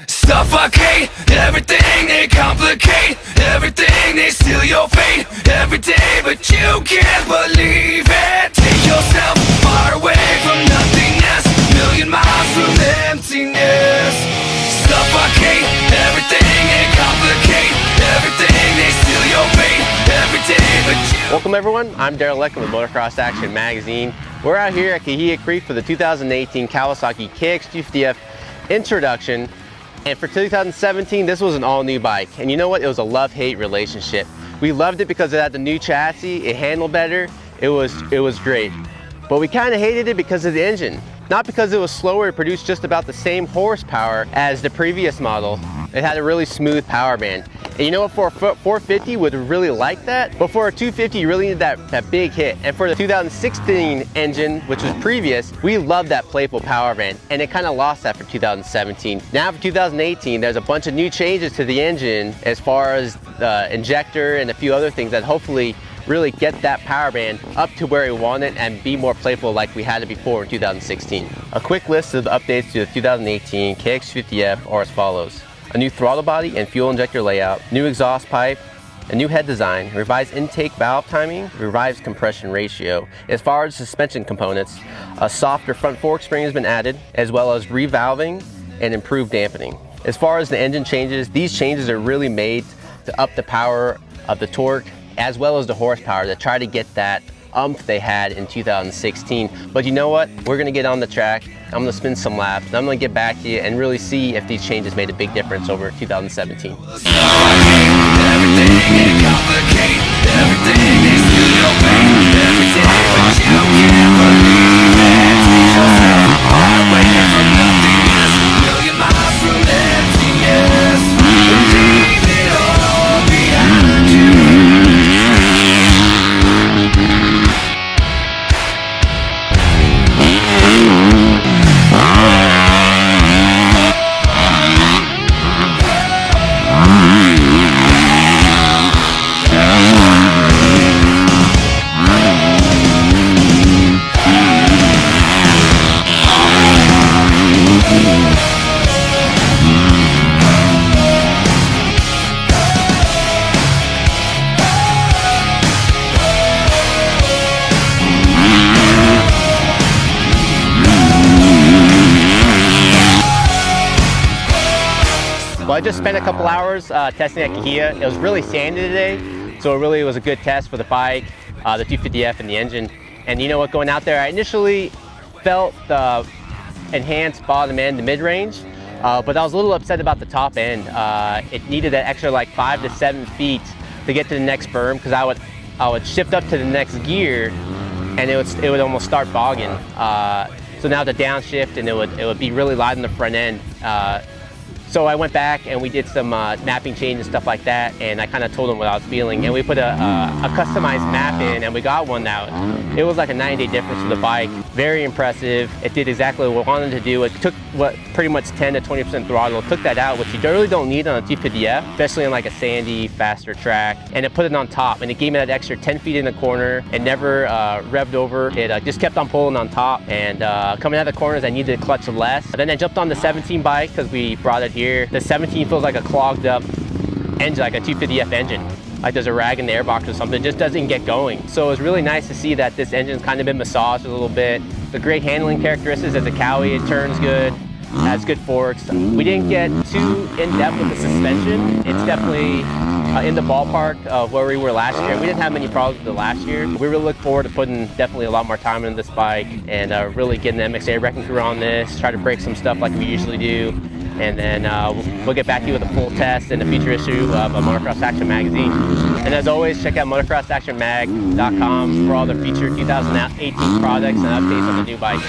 Suffocate everything, they complicate everything, they steal your fate every day, but you can't believe it. Take yourself far away from nothingness, million miles from emptiness. Suffocate everything, they complicate everything, they steal your fate every day, but you... Welcome everyone, I'm Darryl Leckham with Motocross Action Magazine. We're out here at Kahia Creek for the 2018 Kawasaki KX250F introduction. And for 2017, this was an all-new bike. And you know what? It was a love-hate relationship. We loved it because it had the new chassis, it handled better, it was great. But we kind of hated it because of the engine. Not because it was slower, it produced just about the same horsepower as the previous model. It had a really smooth power band. And you know what, for a 450 would really like that, but for a 250 you really need that big hit. And for the 2016 engine, which was previous, we loved that playful power band, and it kind of lost that for 2017. Now for 2018, there's a bunch of new changes to the engine as far as the injector and a few other things that hopefully really get that power band up to where we want it and be more playful like we had it before in 2016. A quick list of the updates to the 2018 KX250F are as follows. A new throttle body and fuel injector layout, new exhaust pipe, a new head design, revised intake valve timing, revised compression ratio. As far as suspension components, a softer front fork spring has been added, as well as revalving and improved dampening. As far as the engine changes, these changes are really made to up the power of the torque as well as the horsepower to try to get that umph they had in 2016. But you know what? We're gonna get on the track, I'm gonna spin some laps, and I'm gonna get back to you and really see if these changes made a big difference over 2017. Well, I just spent a couple hours testing at Kahia. It was really sandy today, so it really was a good test for the bike, the 250F and the engine. And you know what, going out there, I initially felt the enhanced bottom end, the mid-range, but I was a little upset about the top end. It needed that extra like 5 to 7 feet to get to the next berm, because I would shift up to the next gear and it would almost start bogging. So now the downshift, and it would be really light on the front end. So I went back and we did some mapping change and stuff like that, and I kind of told them what I was feeling, and we put a customized map in, and we got one out. It was like a 9-day difference for the bike. Very impressive. It did exactly what we wanted to do. It took pretty much 10 to 20% throttle, took that out, which you really don't need on a 250F, especially on like a sandy, faster track, and it put it on top, and it gave me that extra 10 feet in the corner. It never revved over. It just kept on pulling on top, and coming out of the corners, I needed to clutch less. Then I jumped on the 17 bike because we brought it here. The 17 feels like a clogged up engine, like a 250F engine. Like there's a rag in the airbox or something, it just doesn't get going. So it was really nice to see that this engine's kind of been massaged a little bit. The great handling characteristics as a Cowie, it turns good, has good forks. We didn't get too in-depth with the suspension. It's definitely in the ballpark of where we were last year. We didn't have many problems with it last year. We really look forward to putting definitely a lot more time into this bike and really getting the MXA wrecking crew on this, try to break some stuff like we usually do. And then we'll get back to you with a full test in a future issue of Motocross Action Magazine. And as always, check out motocrossactionmag.com for all the future 2018 products and updates on the new bike.